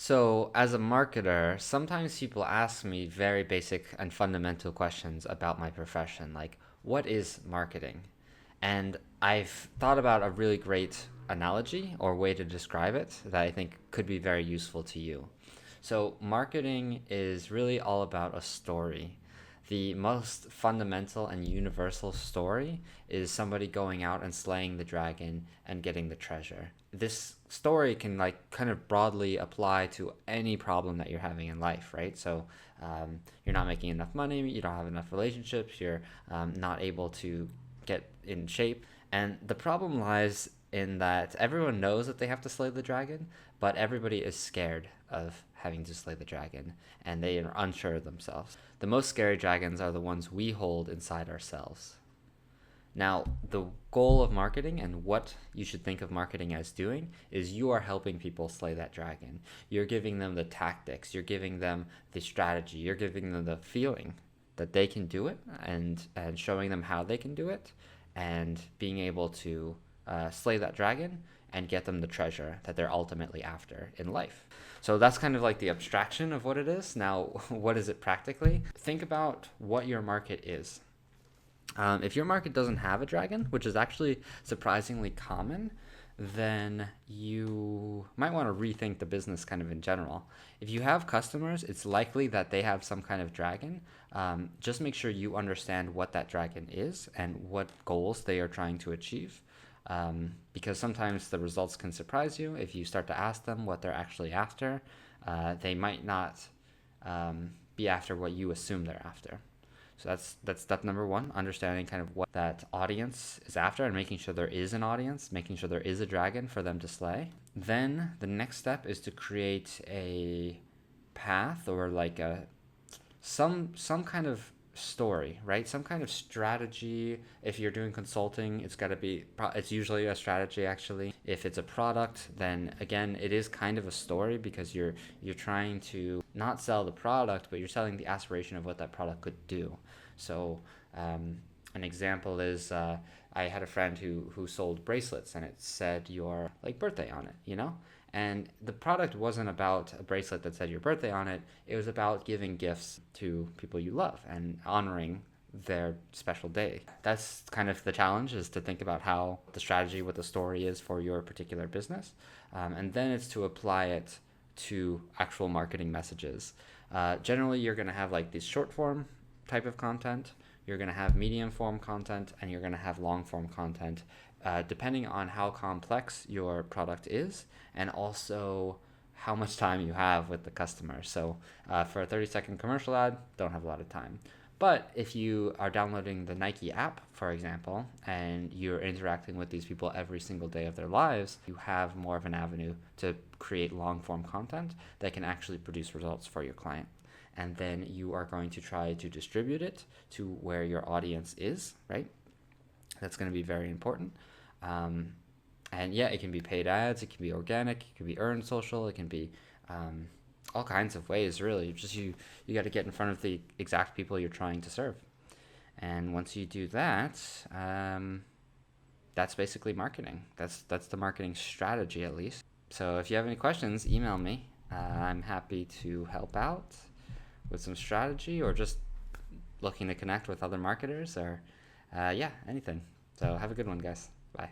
So, as a marketer, sometimes people ask me very basic and fundamental questions about my profession, like, what is marketing? And I've thought about a really great analogy or way to describe it that I think could be very useful to you. So, marketing is really all about a story. The most fundamental and universal story is somebody going out and slaying the dragon and getting the treasure. This story can like kind of broadly apply to any problem that you're having in life, right? So you're not making enough money, you don't have enough relationships, you're not able to get in shape, and the problem lies in that everyone knows that they have to slay the dragon, but everybody is scared of having to slay the dragon, and they are unsure of themselves. The most scary dragons are the ones we hold inside ourselves. Now, the goal of marketing and what you should think of marketing as doing is you are helping people slay that dragon. You're giving them the tactics, you're giving them the strategy, you're giving them the feeling that they can do it, and showing them how they can do it, and being able to slay that dragon and get them the treasure that they're ultimately after in life. So that's kind of like the abstraction of what it is. Now, what is it practically? Think about what your market is. If your market doesn't have a dragon, which is actually surprisingly common, then you might want to rethink the business kind of in general. If you have customers, it's likely that they have some kind of dragon. Just make sure you understand what that dragon is and what goals they are trying to achieve. Because sometimes the results can surprise you if you start to ask them what they're actually after. They might not be after what you assume they're after. So that's step number one, understanding kind of what that audience is after and making sure there is an audience, making sure there is a dragon for them to slay. Then the next step is to create a path or like a some kind of story, right? Some kind of strategy. If you're doing consulting, it's usually a strategy actually. If it's a product, then again, it is kind of a story because you're trying to not sell the product, but you're selling the aspiration of what that product could do. So an example is I had a friend who sold bracelets and it said your like birthday on it, you know? And the product wasn't about a bracelet that said your birthday on it. It was about giving gifts to people you love and honoring their special day. That's kind of the challenge, is to think about how the strategy, what the story is for your particular business. And then it's to apply it to actual marketing messages. Generally, you're going to have like these short form type of content, you're going to have medium form content, and you're going to have long form content, depending on how complex your product is and also how much time you have with the customer. So for a 30-second commercial ad, don't have a lot of time. But if you are downloading the Nike app, for example, and you're interacting with these people every single day of their lives, you have more of an avenue to create long form content that can actually produce results for your client. And then you are going to try to distribute it to where your audience is, right? That's going to be very important. And yeah, it can be paid ads, it can be organic, it can be earned social, it can be all kinds of ways, really. Just you got to get in front of the exact people you're trying to serve. And once you do that, that's basically marketing. That's the marketing strategy, at least. So if you have any questions, email me. I'm happy to help out with some strategy or just looking to connect with other marketers or yeah, anything. So have a good one, guys. Bye.